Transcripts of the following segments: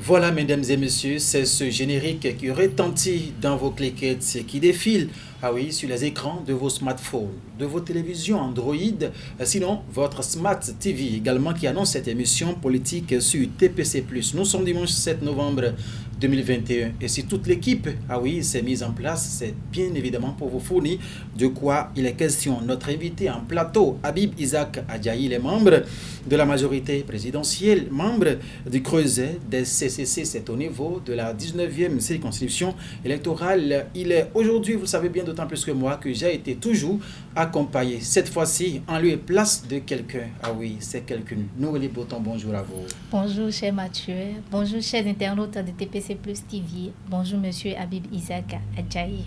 Voilà, mesdames et messieurs, c'est ce générique qui retentit dans vos cliquettes et qui défile, sur les écrans de vos smartphones, de vos télévisions Android, sinon votre Smart TV également qui annonce cette émission politique sur TPC+. Nous sommes dimanche 7 novembre 2021 et si toute l'équipe, s'est mise en place, c'est bien évidemment pour vous fournir de quoi il est question. Notre invité en plateau, Habib Isaac Adjaï, les membres de la majorité présidentielle, membre du Creuset des CCC, c'est au niveau de la 19e circonscription électorale. Il est aujourd'hui, vous le savez bien d'autant plus que moi, que j'ai été toujours accompagné, cette fois-ci en lieu et place de quelqu'un. C'est quelqu'un. Noélie Boton, bonjour à vous. Bonjour cher Mathieu, bonjour chers internautes de TPC Plus TV, bonjour monsieur Habib Isaac Adjaï.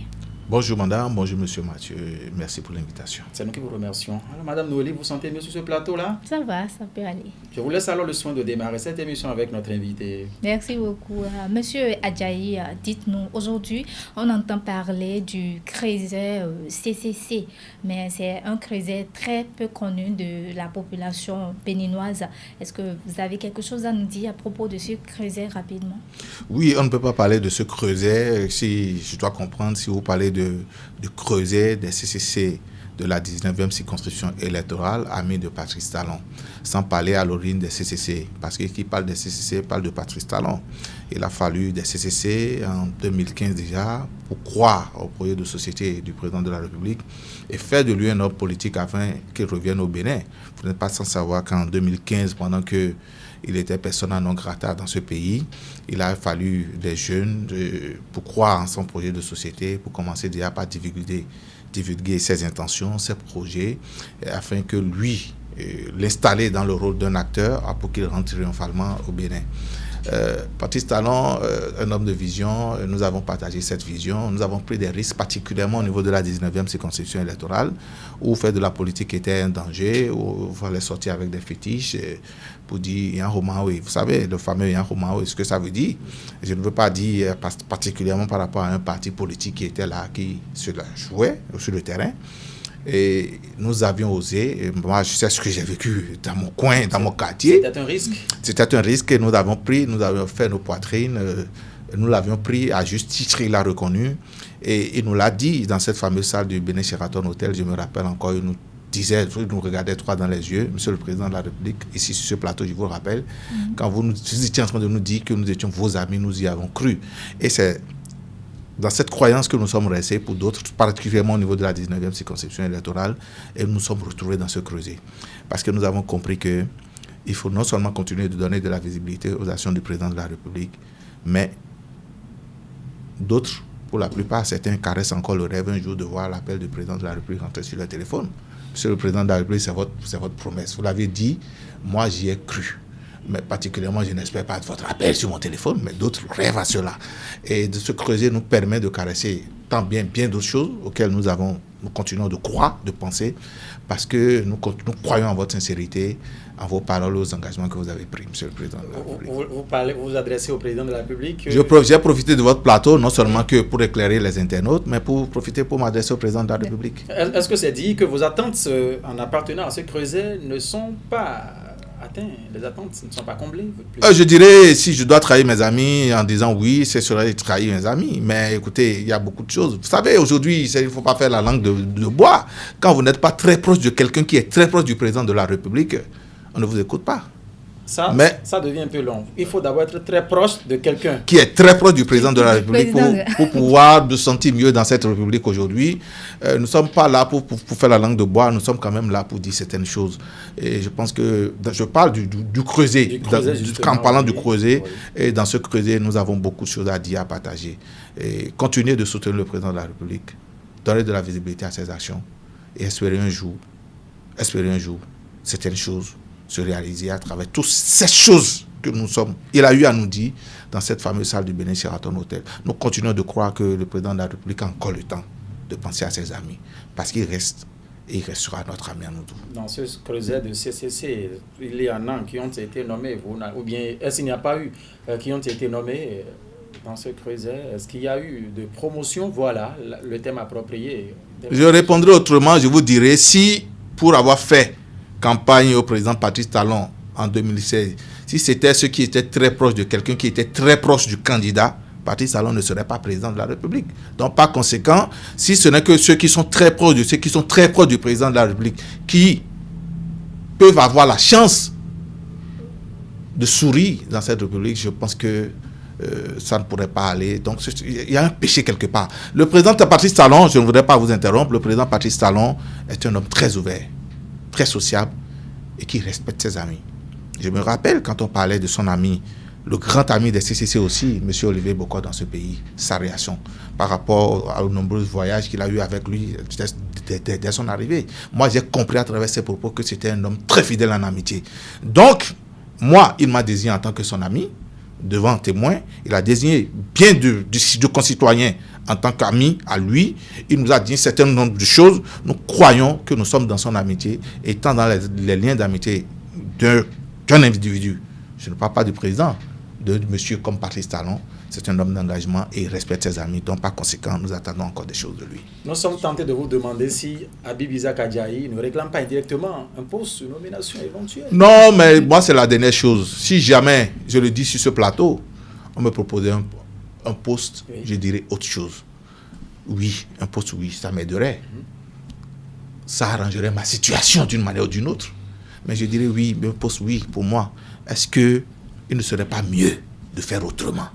Bonjour madame, bonjour monsieur Mathieu, merci pour l'invitation. C'est nous qui vous remercions. Alors madame Noélie, vous sentez mieux sur ce plateau-là? Ça va, ça peut aller. Je vous laisse alors le soin de démarrer cette émission avec notre invité. Merci beaucoup. Monsieur Adjaï, dites-nous, aujourd'hui on entend parler du creuset CCC, mais c'est un creuset très peu connu de la population béninoise. Est-ce que vous avez quelque chose à nous dire à propos de ce creuset rapidement? Oui, on ne peut pas parler de ce creuset, si je dois comprendre, si vous parlez de creuset des CCC de la 19e circonscription électorale, ami de Patrice Talon, sans parler à l'origine des CCC, parce que qui parle des CCC parle de Patrice Talon. Il a fallu des CCC en 2015 déjà pour croire au projet de société du président de la République et faire de lui un homme politique afin qu'il revienne au Bénin. Vous n'êtes pas sans savoir qu'en 2015, pendant que il était persona non grata dans ce pays, il a fallu des jeunes pour croire en son projet de société, pour commencer déjà par divulguer ses intentions, ses projets, afin que lui, l'installer dans le rôle d'un acteur pour qu'il rentre triomphalement au Bénin. Patrice Talon, un homme de vision, nous avons partagé cette vision, nous avons pris des risques, particulièrement au niveau de la 19e circonscription électorale, où faire de la politique était un danger, où il fallait sortir avec des fétiches pour dire Yanhomaoui. Vous savez, le fameux Yanhomaoui, ce que ça veut dire. Je ne veux pas dire particulièrement par rapport à un parti politique qui était là, qui se la jouait sur le terrain. Et nous avions osé, et moi je sais ce que j'ai vécu dans mon coin, dans mon quartier. C'était un risque? C'était un risque que nous avons pris, nous avions fait nos poitrines, nous l'avions pris à juste titre, il l'a reconnu. Et il nous l'a dit dans cette fameuse salle du Bénin Sheraton Hotel, je me rappelle encore, il nous disait, il nous regardait droit dans les yeux, Monsieur le Président de la République, ici sur ce plateau, je vous le rappelle, quand vous étiez en train de nous dire que nous étions vos amis, nous y avons cru. Et c'est dans cette croyance que nous sommes restés pour d'autres, particulièrement au niveau de la 19e circonscription électorale, et nous nous sommes retrouvés dans ce creuset. Parce que nous avons compris qu'il faut non seulement continuer de donner de la visibilité aux actions du président de la République, mais d'autres, pour la plupart, certains caressent encore le rêve un jour de voir l'appel du président de la République rentrer sur le téléphone. Monsieur le président de la République, c'est votre promesse. Vous l'avez dit, moi j'y ai cru. Mais particulièrement, je n'espère pas votre appel sur mon téléphone, mais d'autres rêvent à cela. Et de ce creuset nous permet de caresser tant bien d'autres choses auxquelles nous continuons de croire, de penser, parce que nous croyons en votre sincérité, en vos paroles, aux engagements que vous avez pris, Monsieur le Président de la République. Vous vous adressez au Président de la République? J'ai profité de votre plateau, non seulement que pour éclairer les internautes, mais pour profiter pour m'adresser au Président de la République. Est-ce que c'est dit que vos attentes en appartenant à ce creuset ne sont pas atteintes, les attentes ne sont pas comblées? Je dirais, si je dois trahir mes amis en disant oui, c'est cela de trahir mes amis. Mais écoutez, il y a beaucoup de choses. Vous savez, aujourd'hui, il ne faut pas faire la langue de bois. Quand vous n'êtes pas très proche de quelqu'un qui est très proche du président de la République, on ne vous écoute pas. Ça devient un peu long. Il faut d'abord être très proche de quelqu'un qui est très proche du président de la République pour pouvoir se sentir mieux dans cette République aujourd'hui. Nous ne sommes pas là pour faire la langue de bois, nous sommes quand même là pour dire certaines choses. Et je pense que je parle du creuset, en parlant du creuset, et dans ce creuset, nous avons beaucoup de choses à dire, à partager. Et continuer de soutenir le président de la République, donner de la visibilité à ses actions et espérer un jour certaines choses se réaliser à travers toutes ces choses que nous sommes. Il a eu à nous dire dans cette fameuse salle du Bénin Sheraton Hotel. Nous continuons de croire que le président de la République a encore le temps de penser à ses amis, parce qu'il reste et il restera notre ami à nous tous. Dans ce creuset de CCC, il y en a qui ont été nommés, ou bien est-ce qu'il n'y a pas eu qui ont été nommés dans ce creuset? Est-ce qu'il y a eu de promotion? Voilà le thème approprié. Je répondrai autrement, je vous dirai, si pour avoir fait campagne au président Patrice Talon en 2016, si c'était ceux qui étaient très proches de quelqu'un qui était très proche du candidat, Patrice Talon ne serait pas président de la République. Donc, par conséquent, si ce n'est que ceux qui sont très proches de ceux qui sont très proches du président de la République qui peuvent avoir la chance de sourire dans cette République, je pense que ça ne pourrait pas aller. Donc, il y a un péché quelque part. Le président Patrice Talon, je ne voudrais pas vous interrompre, le président Patrice Talon est un homme très ouvert, très sociable et qui respecte ses amis. Je me rappelle quand on parlait de son ami, le grand ami des CCC aussi, M. Olivier Bokor dans ce pays, sa réaction par rapport aux nombreux voyages qu'il a eu avec lui dès son arrivée. Moi, j'ai compris à travers ses propos que c'était un homme très fidèle en amitié. Donc, moi, il m'a désigné en tant que son ami, devant témoin. Il a désigné bien de concitoyens en tant qu'ami à lui. Il nous a dit un certain nombre de choses. Nous croyons que nous sommes dans son amitié, étant dans les liens d'amitié d'un individu. Je ne parle pas du président, de monsieur comme Patrice Talon. C'est un homme d'engagement et il respecte ses amis. Donc, par conséquent, nous attendons encore des choses de lui. Nous sommes tentés de vous demander si Habib Isaac Adjahi ne réclame pas indirectement un poste, une nomination éventuelle. Non, mais moi, c'est la dernière chose. Si jamais, je le dis sur ce plateau, on me proposait un poste, oui, je dirais autre chose. Oui, un poste, oui, ça m'aiderait. Ça arrangerait ma situation d'une manière ou d'une autre. Mais je dirais oui, un poste, oui, pour moi. Est-ce qu'il ne serait pas mieux de faire autrement?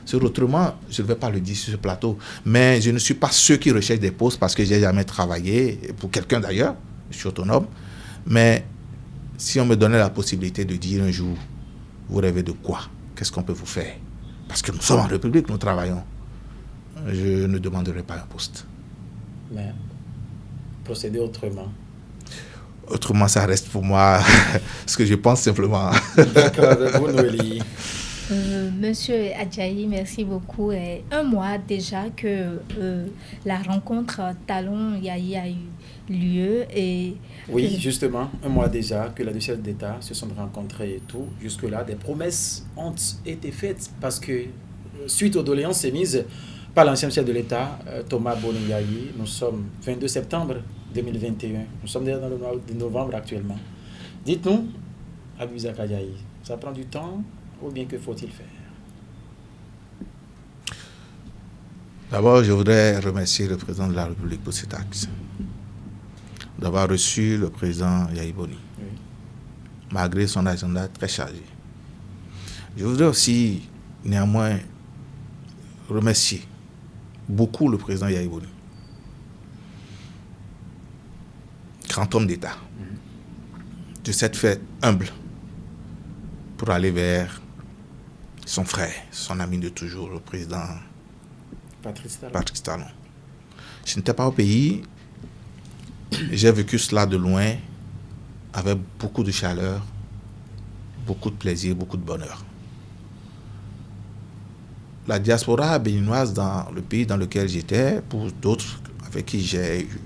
Sur autrement, je ne vais pas le dire sur ce plateau, mais je ne suis pas ceux qui recherchent des postes parce que je n'ai jamais travaillé, pour quelqu'un d'ailleurs, je suis autonome. Mais si on me donnait la possibilité de dire un jour, vous rêvez de quoi? Qu'est-ce qu'on peut vous faire? Parce que nous sommes en République, nous travaillons. Je ne demanderai pas un poste. Mais procéder autrement. Autrement, ça reste pour moi ce que je pense simplement. D'accord, vous, Noélie. Monsieur Adjahi, merci beaucoup. Un mois déjà que la rencontre Talon-Yahi a eu lieu. Et oui, justement, un mois déjà que les deux chefs d'État se sont rencontrés et tout. Jusque-là, des promesses ont été faites parce que suite aux doléances émises par l'ancien chef de l'État, Thomas Boni-Yahi, nous sommes 22 septembre 2021. Nous sommes déjà dans le mois de novembre actuellement. Dites-nous, Habib Isaac Adjahi, ça prend du temps ou bien que faut-il faire? D'abord, je voudrais remercier le président de la République pour cet acte, d'avoir reçu le président Yahi Boni, oui, malgré son agenda très chargé. Je voudrais aussi, néanmoins, remercier beaucoup le président Yahi Boni, grand homme d'État, de cette fête humble pour aller vers son frère, son ami de toujours, le président Patrice Talon. Je n'étais pas au pays, j'ai vécu cela de loin, avec beaucoup de chaleur, beaucoup de plaisir, beaucoup de bonheur. La diaspora béninoise dans le pays dans lequel j'étais, pour d'autres avec qui j'ai eu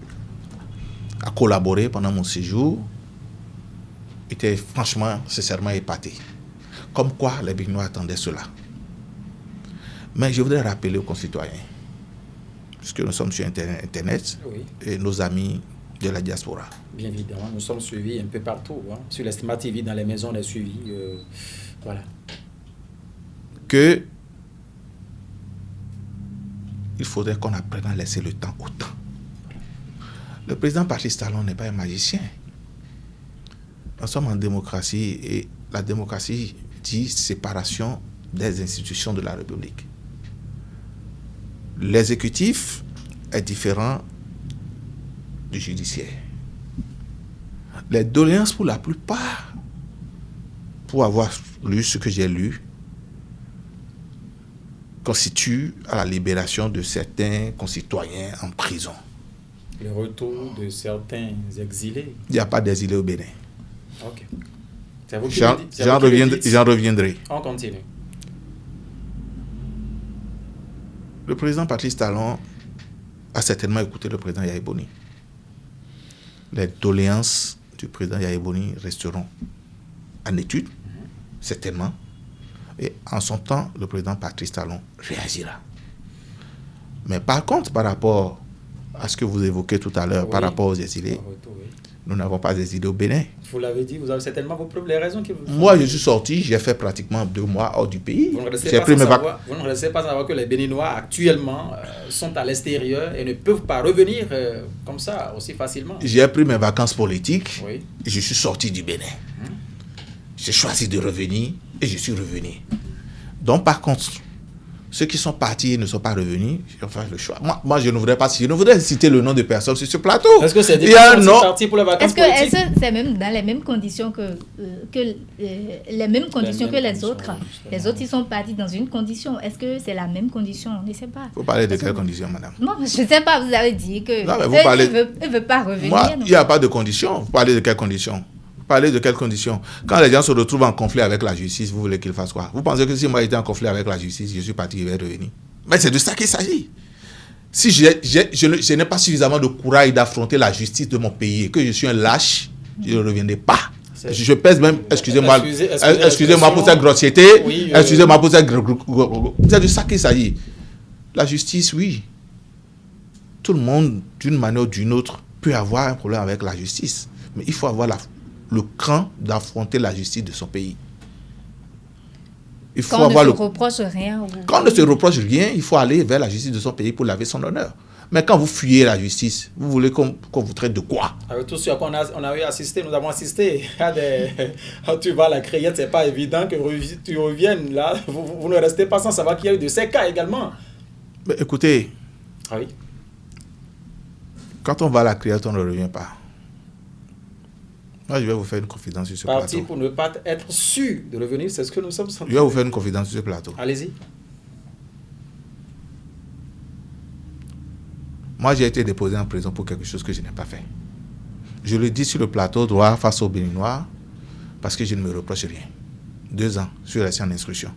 à collaborer pendant mon séjour, était franchement, sincèrement épaté. Comme quoi les Béninois attendaient cela. Mais je voudrais rappeler aux concitoyens, puisque nous sommes sur Internet, oui, et nos amis de la diaspora. Bien évidemment, nous sommes suivis un peu partout. Hein. Sur l'Estima TV, dans les maisons, on est suivis. Voilà. Que il faudrait qu'on apprenne à laisser le temps au temps. Le président Patrice Talon n'est pas un magicien. Nous sommes en démocratie et la démocratie dit séparation des institutions de la République. L'exécutif est différent du judiciaire. Les doléances, pour la plupart, pour avoir lu ce que j'ai lu, constituent à la libération de certains concitoyens en prison. Le retour de certains exilés? Il n'y a pas d'exilés au Bénin. Ok. J'en reviendrai. On continue. Le président Patrice Talon a certainement écouté le président Yahi Boni. les doléances du président Yaya Boni resteront en étude, certainement. Et en son temps, le président Patrice Talon réagira. Mais par contre, par rapport à ce que vous évoquez tout à l'heure, par rapport aux exilés, nous n'avons pas d'exilés au Bénin. Vous l'avez dit, vous avez certainement les raisons qui vous... Moi, je suis sorti, j'ai fait pratiquement 2 mois hors du pays. Vous ne restez pas savoir que les Béninois actuellement sont à l'extérieur et ne peuvent pas revenir comme ça aussi facilement. J'ai pris mes vacances politiques et je suis sorti du Bénin. J'ai choisi de revenir et je suis revenu. Donc, par contre, ceux qui sont partis et ne sont pas revenus, j'ai fait le choix. Moi, je ne voudrais citer le nom de personne sur ce plateau. Est-ce que c'est des partis pour les vacances politiques? Est-ce que c'est même dans les mêmes conditions que les mêmes conditions que les autres? Les autres, ils sont partis dans une condition. Est-ce que c'est la même condition? On ne sait pas. Vous parlez de quelles conditions, madame? Non, je ne sais pas. Vous avez dit que ne veut pas revenir. Moi, il n'y a pas de conditions. Vous parlez de quelles conditions? Parler de quelles conditions? Quand les gens se retrouvent en conflit avec la justice, vous voulez qu'ils fassent quoi? Vous pensez que si moi j'étais en conflit avec la justice, je suis parti, je vais revenir? Mais c'est de ça qu'il s'agit. Si je n'ai pas suffisamment de courage d'affronter la justice de mon pays et que je suis un lâche, je ne reviendrai pas. Je pèse même, excusez-moi pour cette grossièreté, excusez-moi pour cette c'est de ça qu'il s'agit. La justice, oui. Tout le monde, d'une manière ou d'une autre, peut avoir un problème avec la justice. Mais il faut avoir le cran d'affronter la justice de son pays. Il faut Quand avoir on ne se reproche rien. Quand on ne se reproche rien, il faut aller vers la justice de son pays pour laver son honneur. Mais quand vous fuyez la justice, vous voulez qu'on vous traite de quoi? Avec tout ce qu'on a eu assisté, nous avons assisté à des... Tu vas à la Crayette, c'est pas évident que tu reviennes là. Vous ne restez pas sans savoir qu'il y a eu de ces cas également. Mais écoutez, oui. Quand on va à la Crayette, on ne revient pas. Moi, je vais vous faire une confidence sur ce plateau. Pour ne pas être sûr de revenir, c'est ce que nous sommes sentis. Je vais vous faire une confidence sur ce plateau. Allez-y. Moi, j'ai été déposé en prison pour quelque chose que je n'ai pas fait. Je le dis sur le plateau droit face aux Béninois parce que je ne me reproche rien. 2 ans, je suis resté en instruction.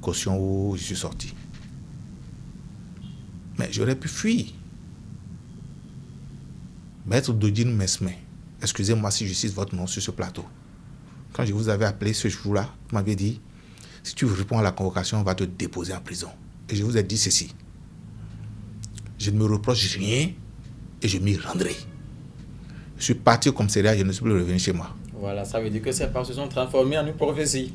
Caution où je suis sorti. Mais j'aurais pu fuir. Maître Dodine Mesme, excusez-moi si je cite votre nom sur ce plateau. Quand je vous avais appelé ce jour-là, vous m'avez dit, si tu réponds à la convocation, on va te déposer en prison. Et je vous ai dit ceci. Je ne me reproche rien et je m'y rendrai. Je suis parti au commissariat, je ne suis plus revenu chez moi. Voilà, ça veut dire que ces paroles se sont transformées en une prophétie.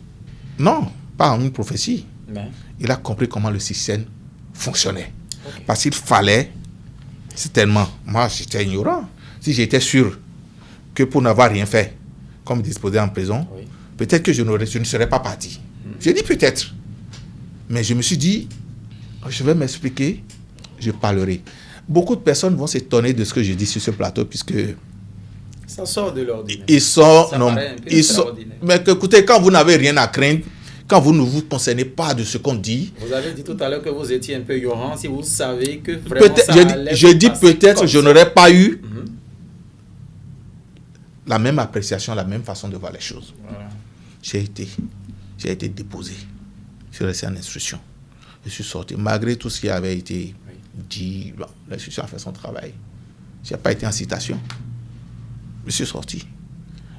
Non, pas en une prophétie. Mais... Il a compris comment le système fonctionnait. Okay. Parce qu'il fallait, certainement, moi j'étais ignorant. Si j'étais sûr que pour n'avoir rien fait, comme disposé en prison, oui, peut-être que je ne serais pas parti. J'ai dit peut-être. Mais je me suis dit, je vais m'expliquer, je parlerai. Beaucoup de personnes vont s'étonner de ce que je dis sur ce plateau, puisque... Ça sort de l'ordinaire. Mais écoutez, quand vous n'avez rien à craindre, quand vous ne vous concernez pas de ce qu'on dit... Vous avez dit tout à l'heure que vous étiez un peu ignorant, si vous savez que vraiment je dis peut-être je n'aurais pas eu la même appréciation, la même façon de voir les choses. Voilà. J'ai été déposé. Je suis resté en instruction. Je suis sorti. Malgré tout ce qui avait été dit, bon, l'instruction a fait son travail. Je n'ai pas été en citation. Je suis sorti.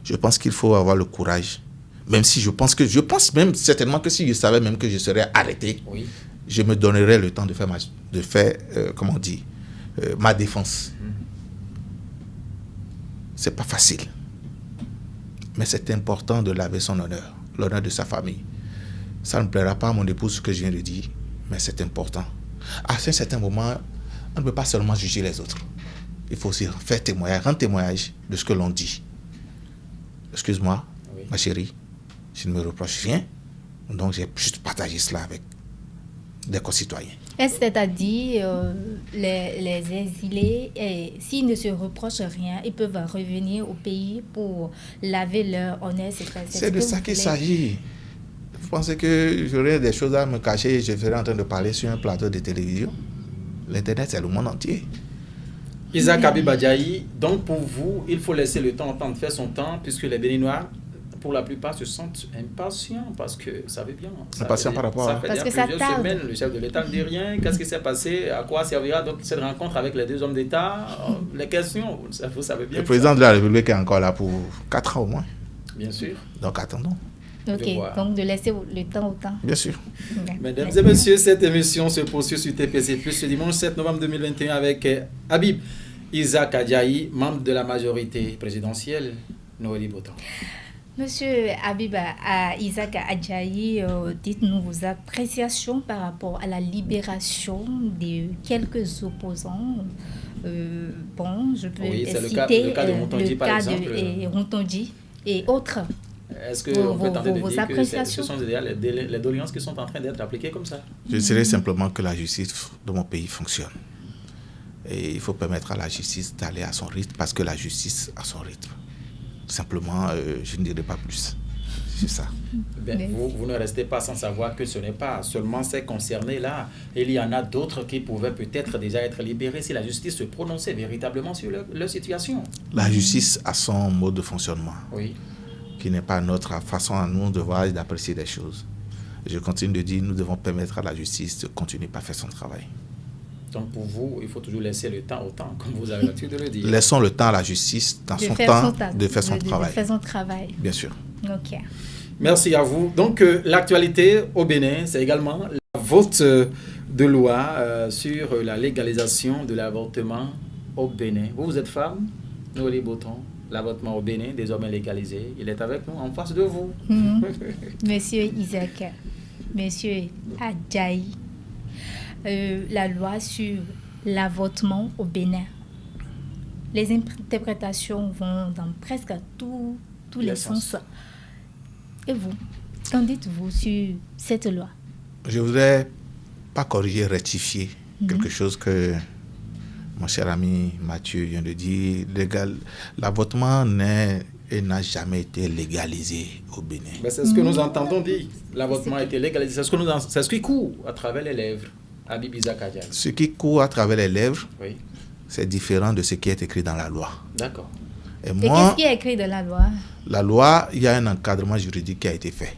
Je pense qu'il faut avoir le courage. Même si je pense même certainement que si je savais même que je serais arrêté, oui, je me donnerais le temps de faire ma défense. C'est pas facile. Mais c'est important de laver son honneur, l'honneur de sa famille. Ça ne plaira pas à mon épouse ce que je viens de dire, mais c'est important. À un certain moment, on ne peut pas seulement juger les autres. Il faut aussi faire témoignage, rendre témoignage de ce que l'on dit. Excuse-moi, oui, ma chérie, je ne me reproche rien. Donc j'ai juste partagé cela avec des concitoyens. Est-ce que tu as dit les exilés, s'ils ne se reprochent rien, ils peuvent revenir au pays pour laver leur honneur? C'est de ça qu'il s'agit. Vous pensez que j'aurais des choses à me cacher et je serais en train de parler sur un plateau de télévision? L'Internet, c'est le monde entier. Isaac Habib Adjahi, donc pour vous, il faut laisser le temps de faire son temps, puisque les Béninois pour la plupart, se sentent impatients parce que ça veut bien. Impatients par rapport à... Ça fait Parce que déjà ça plusieurs tarde. semaines, le chef de l'État ne dit rien. Qu'est-ce qui s'est passé? À quoi servira donc cette rencontre avec les deux hommes d'État? Les questions, vous savez bien. Le président de la République est encore là pour 4 ans au moins. Bien sûr. Donc attendons. Ok, donc de laisser le temps au temps. Bien sûr. Mesdames et messieurs, cette émission se poursuit sur TPC Plus ce dimanche 7 novembre 2021 avec Habib Isaac Adjaï, membre de la majorité présidentielle. Noélie Botan. Monsieur Habib Isaac Adjaï, dites-nous vos appréciations par rapport à la libération de quelques opposants. Bon, je peux citer le cas de Rontondi, par exemple. Et Rontondi et autres. Est-ce qu'on peut tenter de dire que ce sont les doléances qui sont en train d'être appliquées comme ça? Je dirais simplement que la justice de mon pays fonctionne. Et il faut permettre à la justice d'aller à son rythme parce que la justice a son rythme. Simplement, je ne dirai pas plus. C'est ça. Ben, vous ne restez pas sans savoir que ce n'est pas seulement ces concernés-là. Il y en a d'autres qui pouvaient peut-être déjà être libérés si la justice se prononçait véritablement sur leur situation. La justice a son mode de fonctionnement. Oui. Qui n'est pas notre façon à nous de voir et d'apprécier les choses. Je continue de dire, nous devons permettre à la justice de continuer à faire son travail. Donc pour vous, il faut toujours laisser le temps au temps, comme vous avez l'habitude de le dire. Laissons le temps à la justice, dans son temps, de faire son travail. De faire son travail. Bien sûr. Ok. Merci à vous. Donc l'actualité au Bénin, c'est également la vote de loi sur la légalisation de l'avortement au Bénin. Vous êtes femme, Noélie Botan. L'avortement au Bénin, désormais légalisé. Il est avec nous, en face de vous. Monsieur Isaac, Monsieur Adjaï, la loi sur l'avortement au Bénin. Les interprétations vont dans presque tous les sens. Et vous, qu'en dites-vous sur cette loi? Je voudrais pas corriger, rectifier quelque chose que mon cher ami Mathieu vient de dire. L'avortement n'a jamais été légalisé au Bénin. Ben c'est ce que nous entendons dire. L'avortement a été légalisé. C'est ce qui court à travers les lèvres. Habib Isaac Adjaï. Ce qui court à travers les lèvres, oui, c'est différent de ce qui est écrit dans la loi. D'accord. Et qu'est-ce qui est écrit dans la loi? La loi, il y a un encadrement juridique qui a été fait.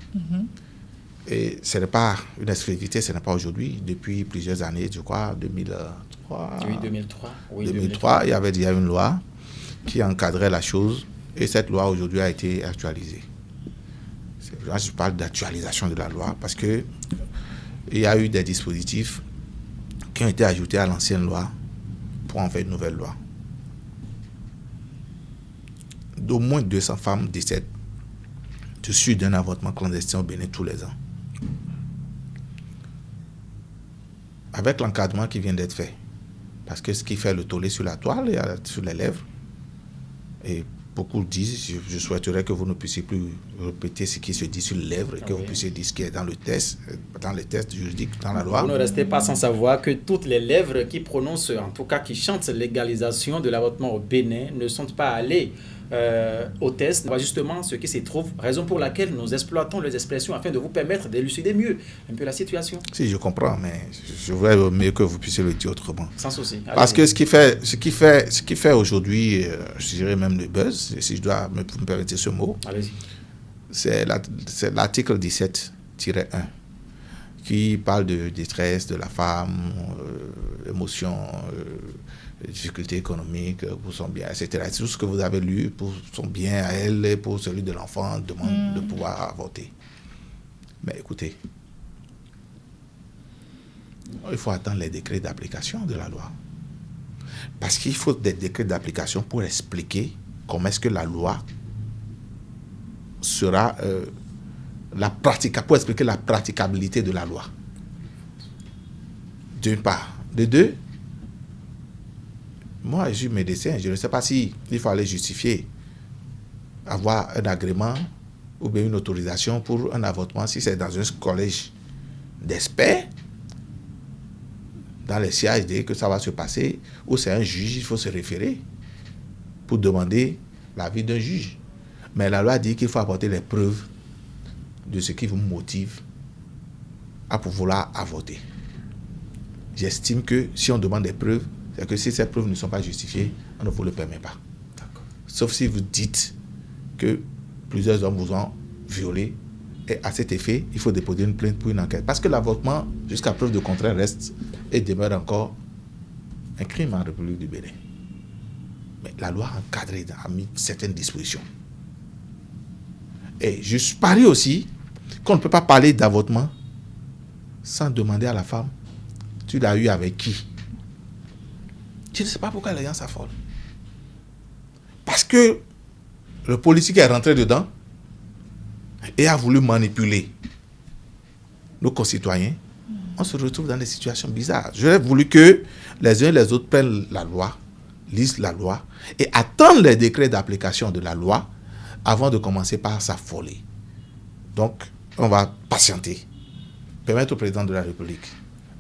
Et ce n'est pas une exclusivité, ce n'est pas aujourd'hui. Depuis plusieurs années, je crois, 2003. Oui, 2003. Oui, 2003, il y avait déjà une loi qui encadrait la chose. Et cette loi, aujourd'hui, a été actualisée. Là, je parle d'actualisation de la loi parce qu'il y a eu des dispositifs qui ont été ajoutés à l'ancienne loi pour en faire une nouvelle loi. D'au moins 200 femmes décèdent dessus d'un avortement clandestin au Bénin tous les ans. Avec l'encadrement qui vient d'être fait. Parce que ce qui fait le tollé sur la toile et sur les lèvres. Et beaucoup disent, je souhaiterais que vous ne puissiez plus répéter ce qui se dit sur les lèvres et que vous puissiez dire ce qui est dans le test, dans les tests juridiques, dans la loi. Vous ne restez pas sans savoir que toutes les lèvres qui prononcent, en tout cas qui chantent légalisation de l'avortement au Bénin, ne sont pas allées au test. Voilà justement ce qui s'y trouve, raison pour laquelle nous exploitons les expressions afin de vous permettre d'élucider mieux un peu la situation. Si, je comprends, mais je voudrais mieux que vous puissiez le dire autrement. Sans souci. Allez-y. Parce que ce qui fait aujourd'hui, je dirais même le buzz, si je dois me permettre ce mot, allez-y, c'est l'article 17-1 qui parle de détresse de la femme, émotion, difficultés économiques pour son bien, etc. C'est tout ce que vous avez lu pour son bien à elle et pour celui de l'enfant, demande de pouvoir avorter. Mais écoutez, il faut attendre les décrets d'application de la loi. Parce qu'il faut des décrets d'application pour expliquer comment est-ce que la loi sera pour expliquer la praticabilité de la loi. D'une part. De deux, moi, je suis médecin, je ne sais pas si il fallait justifier avoir un agrément ou bien une autorisation pour un avortement si c'est dans un collège d'experts, dans les CHD que ça va se passer, ou c'est un juge, il faut se référer pour demander l'avis d'un juge. Mais la loi dit qu'il faut apporter les preuves de ce qui vous motive à pouvoir avorter. J'estime que si on demande des preuves, c'est que si ces preuves ne sont pas justifiées, on ne vous le permet pas. Sauf si vous dites que plusieurs hommes vous ont violé. Et à cet effet, il faut déposer une plainte pour une enquête. Parce que l'avortement, jusqu'à preuve de contraire, reste et demeure encore un crime en République du Bénin. Mais la loi a encadré, a mis certaines dispositions. Et je parie aussi qu'on ne peut pas parler d'avortement sans demander à la femme, tu l'as eu avec qui? Je ne sais pas pourquoi les gens s'affolent. Parce que le policier qui est rentré dedans et a voulu manipuler nos concitoyens, on se retrouve dans des situations bizarres. J'aurais voulu que les uns et les autres prennent la loi, lisent la loi et attendent les décrets d'application de la loi avant de commencer par s'affoler. Donc, on va patienter. Permettre au président de la République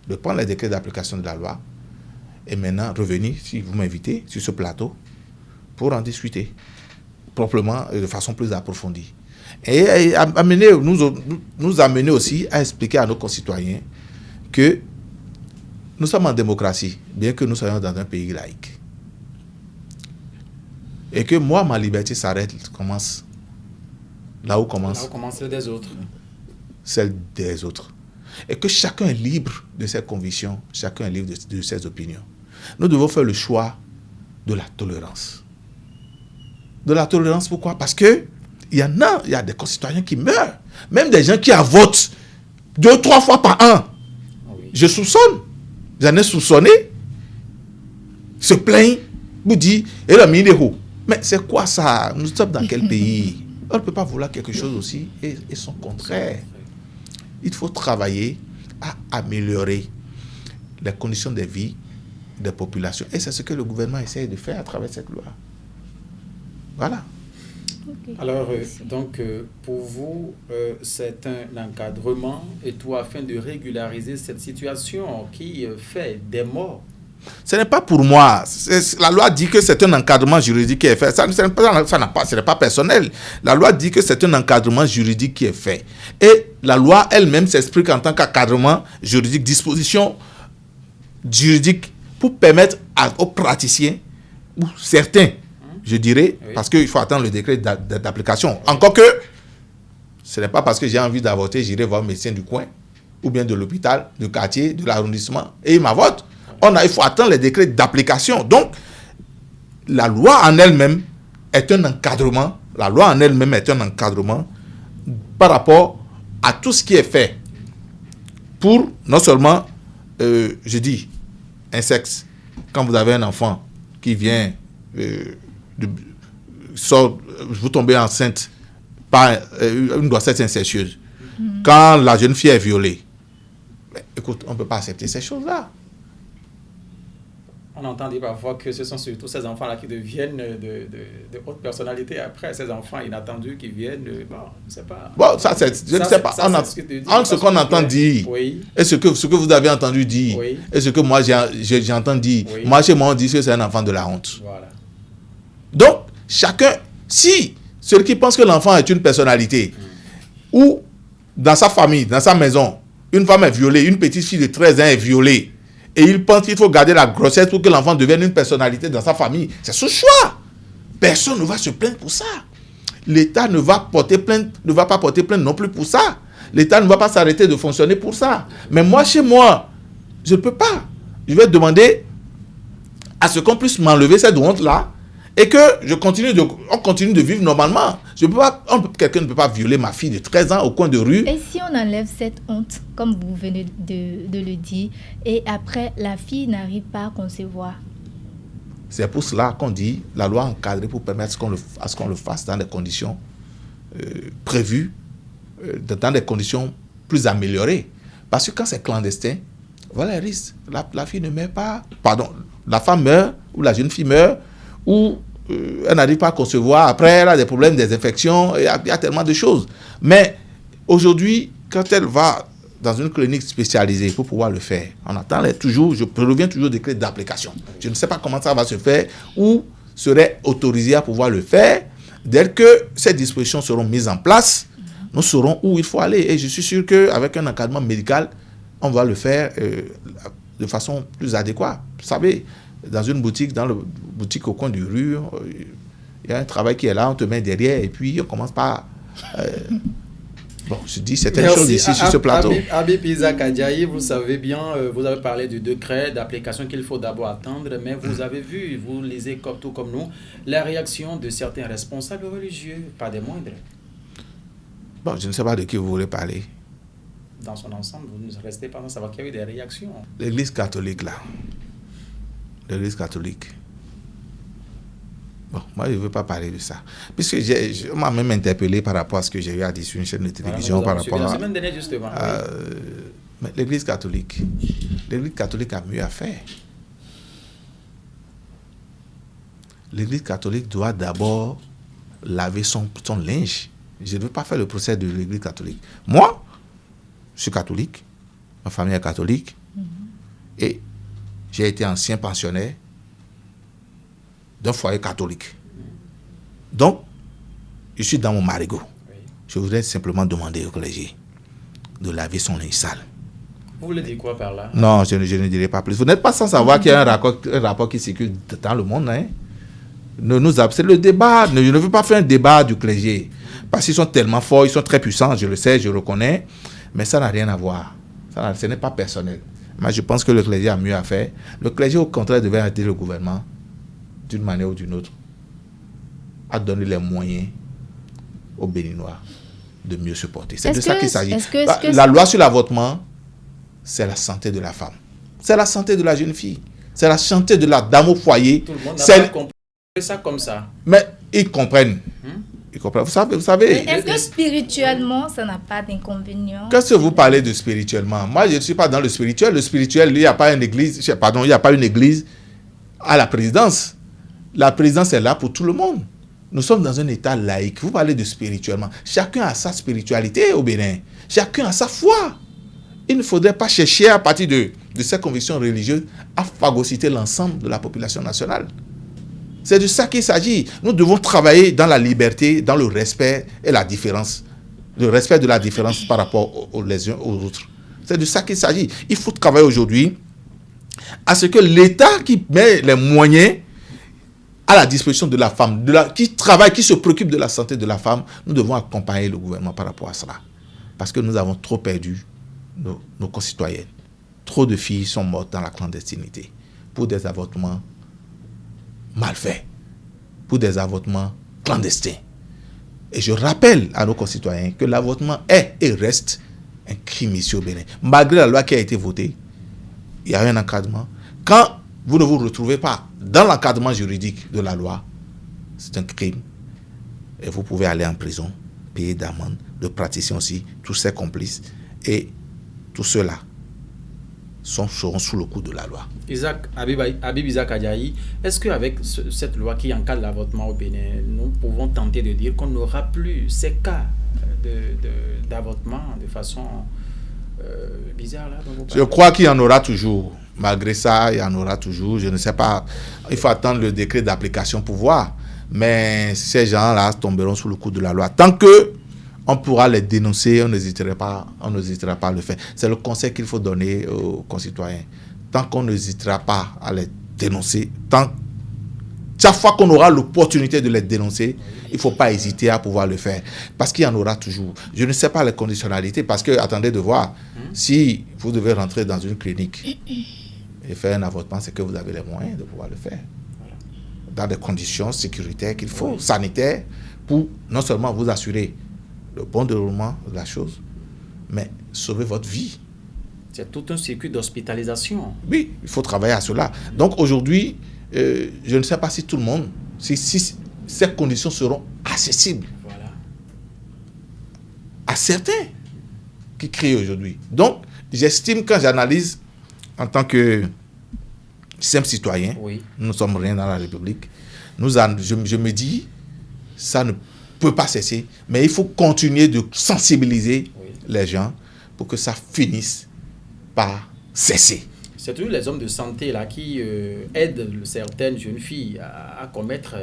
de prendre les décrets d'application de la loi et maintenant revenir, si vous m'invitez, sur ce plateau pour en discuter proprement et de façon plus approfondie. Et nous amener aussi à expliquer à nos concitoyens que nous sommes en démocratie, bien que nous soyons dans un pays laïque. Et que moi, ma liberté commence là où commence celle des autres. Celle des autres. Et que chacun est libre de ses convictions, chacun est libre de ses opinions. Nous devons faire le choix de la tolérance. De la tolérance, pourquoi? Parce que il y a des concitoyens qui meurent. Même des gens qui avortent 2-3 fois par an. Oui. Je soupçonne. J'en ai soupçonné. Se plaignent. Vous dites, et le minéraux. Mais c'est quoi ça? Nous sommes dans quel pays? On ne peut pas vouloir quelque chose aussi et son contraire. Il faut travailler à améliorer les conditions de vie des populations. Et c'est ce que le gouvernement essaie de faire à travers cette loi. Voilà. Okay. Alors, pour vous, c'est un encadrement et tout afin de régulariser cette situation qui fait des morts. Ce n'est pas pour moi. La loi dit que c'est un encadrement juridique qui est fait. Ce n'est pas personnel. La loi dit que c'est un encadrement juridique qui est fait. Et la loi elle-même s'explique en tant qu'encadrement juridique, disposition juridique pour permettre aux praticiens, ou certains, je dirais, oui, parce qu'il faut attendre le décret d'application. Encore que, ce n'est pas parce que j'ai envie d'avorter, j'irai voir le médecin du coin, ou bien de l'hôpital, du quartier, de l'arrondissement, et il m'avorte. Il faut attendre les décrets d'application. Donc, la loi en elle-même est un encadrement. La loi en elle-même est un encadrement par rapport à tout ce qui est fait pour, non seulement, je dis, un sexe. Quand vous avez un enfant qui vient, vous tombez enceinte par une grossesse incestueuse. Quand la jeune fille est violée, écoute, on ne peut pas accepter ces choses-là. On entend dire parfois que ce sont surtout ces enfants-là qui deviennent de hautes personnalités après, ces enfants inattendus qui viennent, bon, je ne sais pas. Bon, ça, je ne sais pas. Entre ce qu'on entend dire, oui, et ce que vous avez entendu dire, oui, et ce que moi j'entends dire, oui, moi chez moi on dit que c'est un enfant de la honte. Voilà. Donc, chacun, si celui qui pense que l'enfant est une personnalité, ou dans sa famille, dans sa maison, une femme est violée, une petite fille de 13 ans est violée, et il pense qu'il faut garder la grossesse pour que l'enfant devienne une personnalité dans sa famille. C'est son choix. Personne ne va se plaindre pour ça. L'État ne va pas porter plainte non plus pour ça. L'État ne va pas s'arrêter de fonctionner pour ça. Mais moi, chez moi, je ne peux pas. Je vais demander à ce qu'on puisse m'enlever cette honte-là et que on continue de vivre normalement. Quelqu'un ne peut pas violer ma fille de 13 ans au coin de rue. Et si on enlève cette honte, comme vous venez de le dire, et après, la fille n'arrive pas à concevoir? C'est pour cela qu'on dit la loi encadrée pour permettre à ce qu'on le fasse dans des conditions prévues, dans des conditions plus améliorées. Parce que quand c'est clandestin, voilà les risques. La fille ne meurt pas. Pardon, la femme meurt, ou la jeune fille meurt, ou elle n'arrive pas à concevoir. Après, elle a des problèmes, des infections, il y a tellement de choses. Mais aujourd'hui, quand elle va dans une clinique spécialisée pour pouvoir le faire, on attend toujours, je reviens toujours au décret d'application. Je ne sais pas comment ça va se faire, ou serait autorisé à pouvoir le faire. Dès que ces dispositions seront mises en place, nous saurons où il faut aller. Et je suis sûr qu'avec un encadrement médical, on va le faire de façon plus adéquate. Vous savez, dans une boutique, boutique au coin du rue, Il y a un travail qui est là, on te met derrière et puis on commence par... bon, je dis certaines choses ici sur ce plateau. Habib Isaac Adjaye, vous savez bien, vous avez parlé du décret d'application qu'il faut d'abord attendre, mais vous avez vu, vous lisez tout comme nous, la réaction de certains responsables religieux, pas des moindres. Bon, je ne sais pas de qui vous voulez parler. Dans son ensemble, vous ne restez pas sans savoir qu'il y a eu des réactions. L'Église catholique, là. L'Église catholique. Bon, moi, je ne veux pas parler de ça. Puisque on m'a même interpellé par rapport à ce que j'ai eu à dire sur une chaîne de télévision. Voilà, par rapport la semaine dernière, justement. Mais l'Église catholique a mieux à faire. L'Église catholique doit d'abord laver son linge. Je ne veux pas faire le procès de l'Église catholique. Moi, je suis catholique, ma famille est catholique, et j'ai été ancien pensionnaire d'un foyer catholique. Donc, je suis dans mon marigot. Oui. Je voudrais simplement demander au clergé de laver son linge sale. Vous voulez dire quoi par là? Non, je ne dirai pas plus. Vous n'êtes pas sans savoir qu'il y a un rapport qui circule dans le monde. Hein? C'est le débat. Je ne veux pas faire un débat du clergé. Parce qu'ils sont tellement forts, ils sont très puissants, je le sais, je le reconnais. Mais ça n'a rien à voir. Ce n'est pas personnel. Moi, je pense que le clergé a mieux à faire. Le clergé, au contraire, devait aider le gouvernement, d'une manière ou d'une autre, à donner les moyens aux Béninois de mieux se porter. C'est de ça qu'il s'agit. La loi sur l'avortement, c'est la santé de la femme. C'est la santé de la jeune fille. C'est la santé de la dame au foyer. Tout le monde n'a pas compris ça comme ça. Mais ils comprennent. Ils comprennent. Vous savez. Est-ce que spirituellement, ça n'a pas d'inconvénient? Qu'est-ce que vous parlez de spirituellement? Moi, je ne suis pas dans le spirituel. Le spirituel, il n'y a pas une église. Pardon, il n'y a pas une église à la présidence. La présidence est là pour tout le monde. Nous sommes dans un état laïque. Vous parlez de spirituellement. Chacun a sa spiritualité au Bénin. Chacun a sa foi. Il ne faudrait pas chercher à partir de ses convictions religieuses à phagocyter l'ensemble de la population nationale. C'est de ça qu'il s'agit. Nous devons travailler dans la liberté, dans le respect et la différence. Le respect de la différence par rapport les uns aux autres. C'est de ça qu'il s'agit. Il faut travailler aujourd'hui à ce que l'État qui met les moyens à la disposition de la femme, qui travaille, qui se préoccupe de la santé de la femme, nous devons accompagner le gouvernement par rapport à cela. Parce que nous avons trop perdu nos concitoyennes. Trop de filles sont mortes dans la clandestinité pour des avortements mal faits, pour des avortements clandestins. Et je rappelle à nos concitoyens que l'avortement est et reste un crime ici au Bénin. Malgré la loi qui a été votée, il y a un encadrement. Quand vous ne vous retrouvez pas dans l'encadrement juridique de la loi, c'est un crime. Et vous pouvez aller en prison, payer d'amende, de praticiens aussi, tous ces complices. Et tout ceux-là seront sous le coup de la loi. Habib Isaac Adjaye, est-ce qu'avec cette loi qui encadre l'avortement au Bénin, nous pouvons tenter de dire qu'on n'aura plus ces cas d'avortement de façon bizarre là, je crois qu'il y en aura toujours. Malgré ça, il y en aura toujours. Je ne sais pas. Il faut attendre le décret d'application pour voir. Mais ces gens-là tomberont sous le coup de la loi. Tant que on pourra les dénoncer, on n'hésitera pas à le faire. C'est le conseil qu'il faut donner aux concitoyens. Tant qu'on n'hésitera pas à les dénoncer, chaque fois qu'on aura l'opportunité de les dénoncer, il ne faut pas hésiter à pouvoir le faire. Parce qu'il y en aura toujours. Je ne sais pas les conditionnalités, parce que, attendez de voir, si vous devez rentrer dans une clinique et faire un avortement, c'est que vous avez les moyens de pouvoir le faire. Dans des conditions sécuritaires qu'il faut, sanitaires, pour non seulement vous assurer le bon déroulement de la chose, mais sauver votre vie. C'est tout un circuit d'hospitalisation. Oui, il faut travailler à cela. Donc aujourd'hui, je ne sais pas si tout le monde, si ces conditions seront accessibles à certains qui crient aujourd'hui. Donc, j'estime, quand j'analyse en tant que simple citoyen, nous ne sommes rien dans la République, je me dis, ça ne peut pas cesser, mais il faut continuer de sensibiliser les gens pour que ça finisse par cesser. C'est toujours les hommes de santé là, qui aident certaines jeunes filles à commettre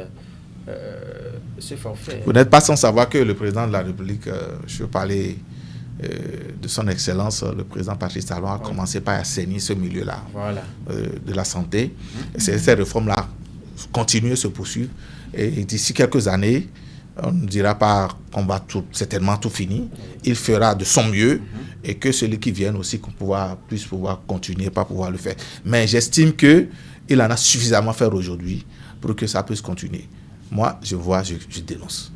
ce forfait. Vous n'êtes pas sans savoir que le président de la République, je veux parler de son excellence, le président Patrice Talon, a commencé par assainir ce milieu-là de la santé. Et ces réformes-là continuer, se poursuivre. Et d'ici quelques années, on ne dira pas qu'on va certainement tout finir. Il fera de son mieux et que celui qui vienne aussi puisse pouvoir continuer, pas pouvoir le faire. Mais j'estime qu'il en a suffisamment fait aujourd'hui pour que ça puisse continuer. Moi, je dénonce.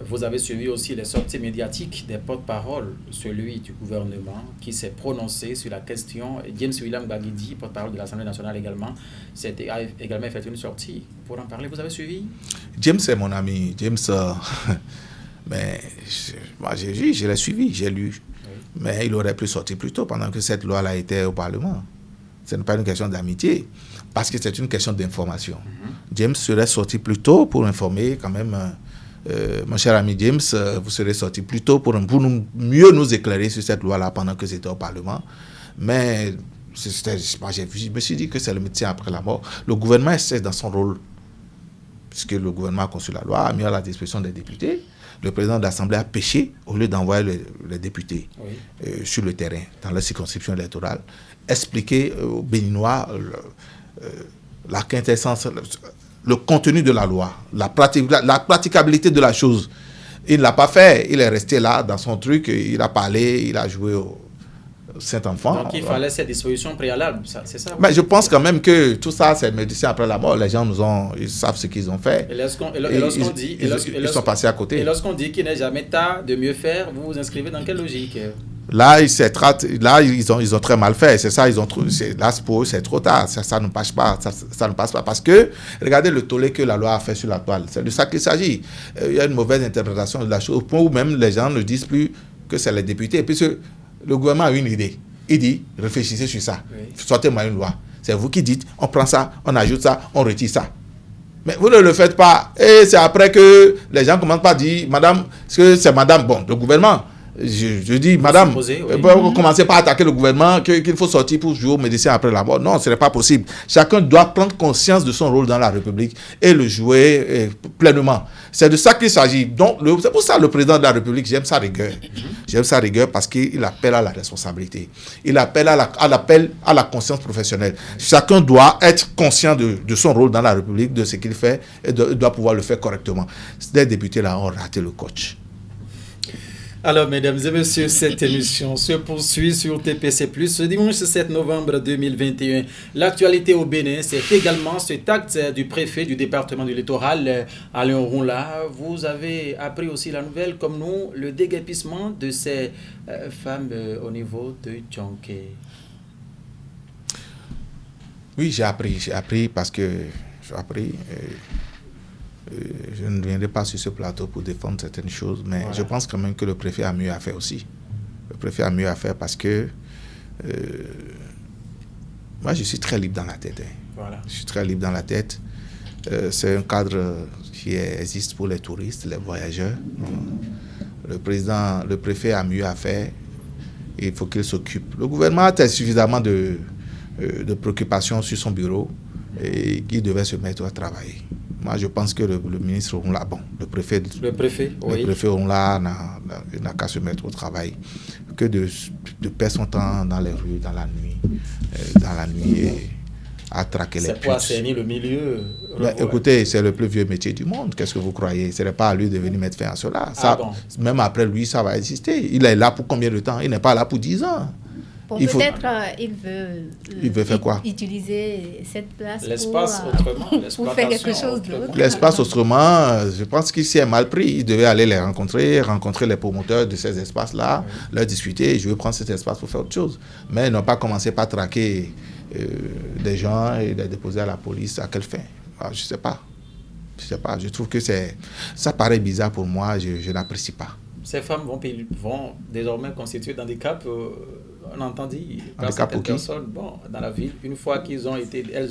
Vous avez suivi aussi les sorties médiatiques des porte-paroles, celui du gouvernement qui s'est prononcé sur la question. James William Baguidi, porte-parole de l'Assemblée nationale également, a également fait une sortie. Pour en parler, vous avez suivi? James est mon ami. James, mais je l'ai suivi, j'ai lu. Oui. Mais il aurait pu sortir plus tôt pendant que cette loi-là était au Parlement. Ce n'est pas une question d'amitié, parce que c'est une question d'information. James serait sorti plus tôt pour informer quand même. Mon cher ami James, vous serez sorti plus tôt pour mieux nous éclairer sur cette loi-là pendant que c'était au Parlement. Mais je me suis dit que c'est le médecin après la mort. Le gouvernement essaie dans son rôle, puisque le gouvernement a conçu la loi, a mis à la disposition des députés. Le président de l'Assemblée a péché au lieu d'envoyer les députés sur le terrain, dans la circonscription électorale, expliquer aux Béninois la quintessence, le contenu de la loi, la praticabilité de la chose. Il ne l'a pas fait, il est resté là dans son truc, il a parlé, il a joué au Saint-Enfant. Donc il fallait ces dispositions préalables, c'est ça? Mais je pense quand même que tout ça, c'est médecin après la mort. Les gens ils savent ce qu'ils ont fait. Ils sont passés à côté. Et lorsqu'on dit qu'il n'est jamais tard de mieux faire, vous vous inscrivez dans quelle logique? Là, ils ont très mal fait. C'est ça, là, pour eux, c'est trop tard. Ça ne passe pas. Ça ne passe pas. Parce que, regardez le tollé que la loi a fait sur la toile. C'est de ça qu'il s'agit. Il y a une mauvaise interprétation de la chose, au point où même les gens ne disent plus que c'est les députés. Et puis, le gouvernement a une idée. Il dit, réfléchissez sur ça. Sortez-moi une loi. C'est vous qui dites, on prend ça, on ajoute ça, on retire ça. Mais vous ne le faites pas. Et c'est après que les gens commencent par dire, madame, que c'est madame, bon, le gouvernement. Je dis, madame, vous commencez pas à attaquer le gouvernement, qu'il faut sortir pour jouer au médecin après la mort. Non, ce n'est pas possible. Chacun doit prendre conscience de son rôle dans la République et le jouer pleinement. C'est de ça qu'il s'agit. Donc, c'est pour ça le président de la République, j'aime sa rigueur. J'aime sa rigueur parce qu'il appelle à la responsabilité. Il appelle à la conscience professionnelle. Chacun doit être conscient de son rôle dans la République, de ce qu'il fait et doit pouvoir le faire correctement. Des députés là ont raté le coach. Alors, mesdames et messieurs, cette émission se poursuit sur TPC+. Ce dimanche 7 novembre 2021. L'actualité au Bénin, c'est également cet acte du préfet du département du littoral, Alain Ronla. Vous avez appris aussi la nouvelle, comme nous, le déguerpissement de ces femmes au niveau de Djonké. Oui, j'ai appris parce que je ne viendrai pas sur ce plateau pour défendre certaines choses, mais voilà. Je pense quand même que le préfet a mieux à faire aussi. Le préfet a mieux à faire parce que moi, je suis très libre dans la tête. Voilà. Je suis très libre dans la tête. C'est un cadre qui existe pour les touristes, les voyageurs. Le préfet a mieux à faire. Il faut qu'il s'occupe. Le gouvernement a suffisamment de préoccupations sur son bureau et qu'il devait se mettre à travailler. Moi, je pense que le ministre Ronla, le préfet Ronla n'a qu'à se mettre au travail, que de perdre son temps dans les rues, dans la nuit et à traquer les puces. C'est pour assainir le milieu. Écoutez, c'est le plus vieux métier du monde. Qu'est-ce que vous croyez? Ce n'est pas à lui de venir mettre fin à cela. Même après lui, ça va exister. Il est là pour combien de temps? Il n'est pas là pour 10 ans. Bon, peut-être il veut faire quoi? Utiliser cette place l'espace autrement, pour faire quelque chose d'autre. L'espace autrement, je pense qu'il s'y est mal pris. Il devait aller les rencontrer les promoteurs de ces espaces-là, leur discuter. Je veux prendre cet espace pour faire autre chose. Mais non pas commencer par traquer des gens et les déposer à la police. À quelle fin? Je ne sais pas. Je trouve que ça paraît bizarre pour moi. Je n'apprécie pas. Ces femmes vont désormais constituer dans des caps, on entend dire, par certaines personnes, dans la ville, une fois elles ont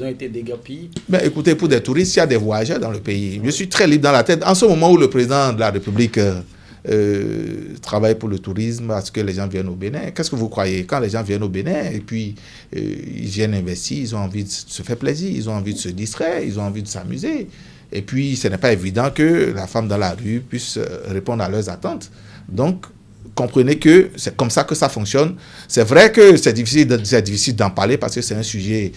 été déguerpies. Mais écoutez, pour des touristes, il y a des voyageurs dans le pays. Je suis très libre dans la tête. En ce moment où le président de la République travaille pour le tourisme, à ce que les gens viennent au Bénin, qu'est-ce que vous croyez? Quand les gens viennent au Bénin et puis ils viennent investir, ils ont envie de se faire plaisir, ils ont envie de se distraire, ils ont envie de s'amuser. Et puis, ce n'est pas évident que la femme dans la rue puisse répondre à leurs attentes. Donc, comprenez que c'est comme ça que ça fonctionne. C'est vrai que c'est difficile d'en parler parce que c'est un sujet,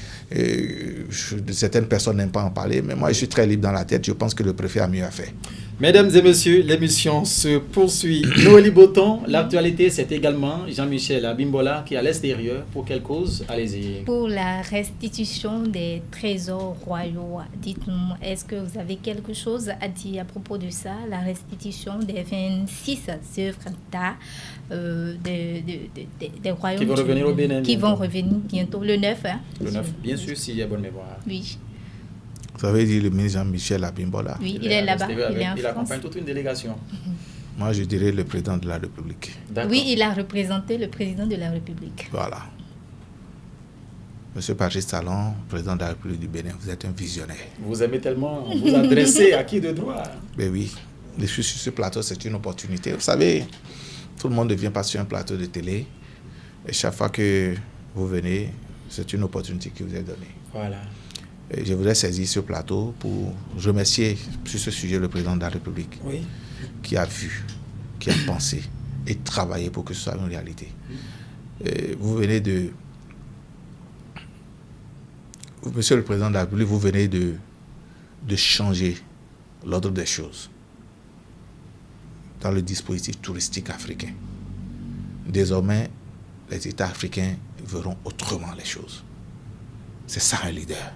certaines personnes n'aiment pas en parler, mais moi je suis très libre dans la tête, je pense que le préfet a mieux à faire. Mesdames et messieurs, l'émission se poursuit. Noélie Boton, l'actualité, c'est également Jean-Michel Abimbola qui est à l'extérieur. Pour quelle cause? Allez-y. Pour la restitution des trésors royaux, dites-nous, est-ce que vous avez quelque chose à dire à propos de ça? La restitution des 26 œuvres d'art des royaumes qui vont revenir au Bénin. Qui vont revenir bientôt, le 9. Hein? Le 9, bien sûr, s'il y a bonne mémoire. Oui. Vous avez dit le ministre Jean-Michel Abimbola. Oui, il est là-bas, il est en Il France. accompagne toute une délégation. Moi, je dirais le président de la République. Oui, il a représenté le président de la République. Voilà. Monsieur Patrice Talon, président de la République du Bénin, vous êtes un visionnaire. Vous aimez tellement vous adresser à qui de droit? Ben oui, je suis sur ce plateau, c'est une opportunité. Vous savez, tout le monde ne vient pas sur un plateau de télé. Et chaque fois que vous venez, c'est une opportunité qui vous est donnée. Voilà. Et je voudrais saisir ce plateau pour remercier sur ce sujet le président de la République, Oui. qui a vu, qui a pensé et travaillé pour que ce soit une réalité. Et vous venez de... Monsieur le président de la République, vous venez de changer l'ordre des choses dans le dispositif touristique africain. Désormais, les États africains verront autrement les choses. C'est ça un leader.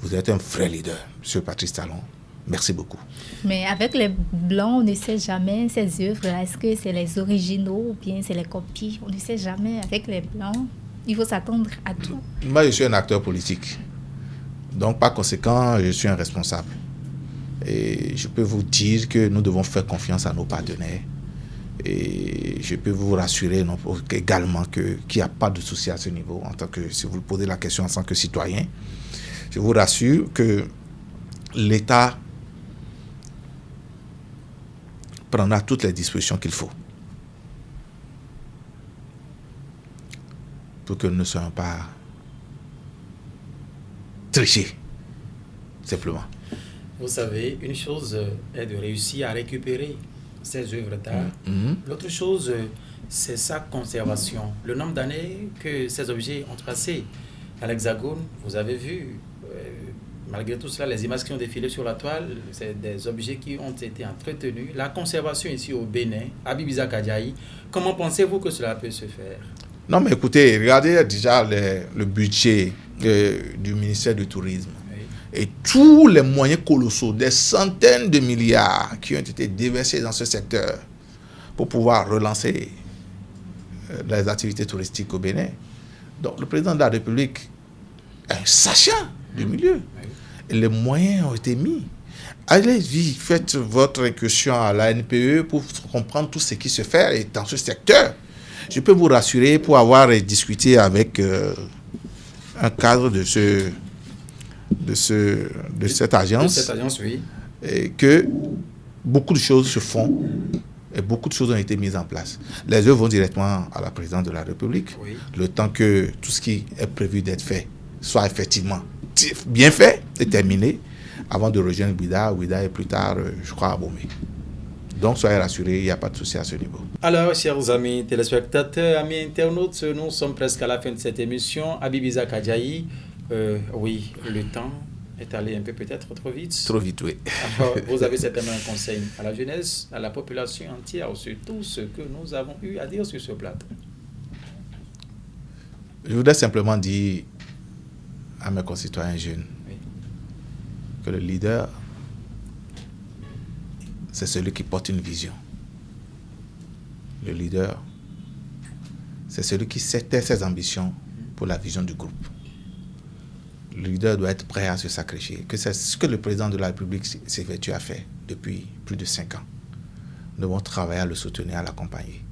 Vous êtes un vrai leader, monsieur Patrice Talon. Merci beaucoup. Mais avec les Blancs, on ne sait jamais ces œuvres-là. Est-ce que c'est les originaux ou bien c'est les copies? On ne sait jamais. Avec les Blancs, il faut s'attendre à tout. Moi, je suis un acteur politique. Donc, par conséquent, je suis un responsable. Et je peux vous dire que nous devons faire confiance à nos partenaires. Et je peux vous rassurer également qu'il n'y a pas de souci à ce niveau. En tant que, si vous posez la question en tant que citoyen, je vous rassure que l'État prendra toutes les dispositions qu'il faut pour que nous ne soyons pas trichés, simplement. Vous savez, une chose est de réussir à récupérer ces œuvres d'art. L'autre chose, c'est sa conservation. Le nombre d'années que ces objets ont passé à l'Hexagone, vous avez vu, malgré tout cela, les images qui ont défilé sur la toile, c'est des objets qui ont été entretenus. La conservation ici au Bénin, à Bibiza Kadiaï, comment pensez-vous que cela peut se faire? Non, mais écoutez, regardez déjà le budget du ministère du Tourisme. Oui. Et tous les moyens colossaux, des centaines de milliards qui ont été déversés dans ce secteur pour pouvoir relancer les activités touristiques au Bénin. Donc, le président de la République est un sachant du milieu. Oui. Et les moyens ont été mis. Allez-y, faites votre incursion à la NPE pour comprendre tout ce qui se fait dans ce secteur. Je peux vous rassurer, pour avoir discuté avec un cadre de cette agence, oui, que beaucoup de choses se font et beaucoup de choses ont été mises en place. Les œuvres vont directement à la présidente de la République, oui, le temps que tout ce qui est prévu d'être fait soit effectivement bien fait et terminé avant de rejoindre Ouida et plus tard, je crois, à Bomé. Donc, soyez rassurés, il n'y a pas de souci à ce niveau. Alors, chers amis téléspectateurs, amis internautes, nous sommes presque à la fin de cette émission. À Bibiza Kadiaï, oui, le temps est allé un peu peut-être trop vite. Trop vite, oui. Alors, vous avez certainement un conseil à la jeunesse, à la population entière, sur tout ce que nous avons eu à dire sur ce plateau. Je voudrais simplement dire à mes concitoyens jeunes, oui, que le leader, c'est celui qui porte une vision. Le leader, c'est celui qui sait ses ambitions pour la vision du groupe. Le leader doit être prêt à se sacrifier. Que c'est ce que le président de la République s'évertue à faire depuis plus de 5 ans. Nous devons travailler à le soutenir, à l'accompagner,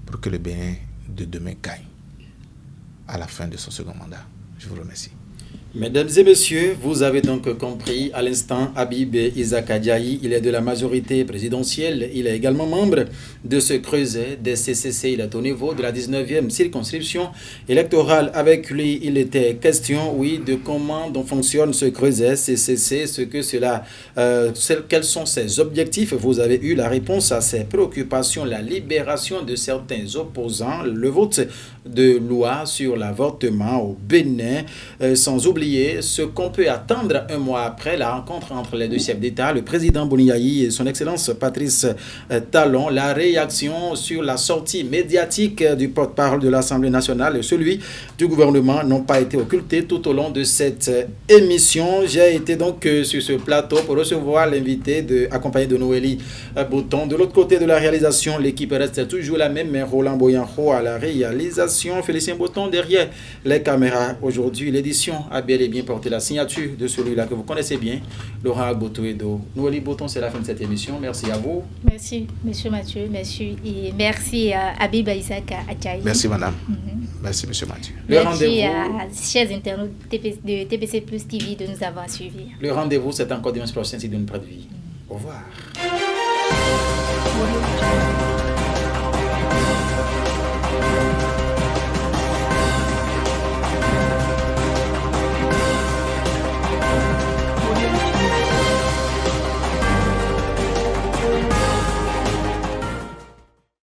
pour que le Bénin de demain gagne à la fin de son second mandat. Je vous remercie. Mesdames et messieurs, vous avez donc compris à l'instant Habib Isaac Adjahi, il est de la majorité présidentielle, il est également membre de ce creuset des CCC, il est au niveau de la 19e circonscription électorale. Avec lui, il était question, oui, de comment donc fonctionne ce creuset CCC, ce que cela, quels sont ses objectifs. Vous avez eu la réponse à ses préoccupations, la libération de certains opposants, le vote de loi sur l'avortement au Bénin, sans oublier ce qu'on peut attendre un mois après la rencontre entre les deux chefs d'État, le président Boniaï et son Excellence Patrice Talon, la réaction sur la sortie médiatique du porte-parole de l'Assemblée nationale et celui du gouvernement n'ont pas été occultés tout au long de cette émission. J'ai été donc sur ce plateau pour recevoir l'invité accompagné de Noélie Bouton. De l'autre côté de la réalisation, l'équipe reste toujours la même, mais Roland Boyanjo à la réalisation, Félicien Bouton derrière les caméras. Aujourd'hui, l'édition a bel et bien porté la signature de celui-là que vous connaissez bien, Laurent Agboto-Edo. Noélie Bouton, c'est la fin de cette émission. Merci à vous. Merci, Monsieur Mathieu. Merci, et merci à Habib Isaac Adjahi. Merci, madame. Merci, Monsieur Mathieu. Merci à chers internautes de TPC Plus TV de nous avoir suivis. Le rendez-vous, c'est encore dimanche prochain, si Dieu nous prête vie. Au revoir.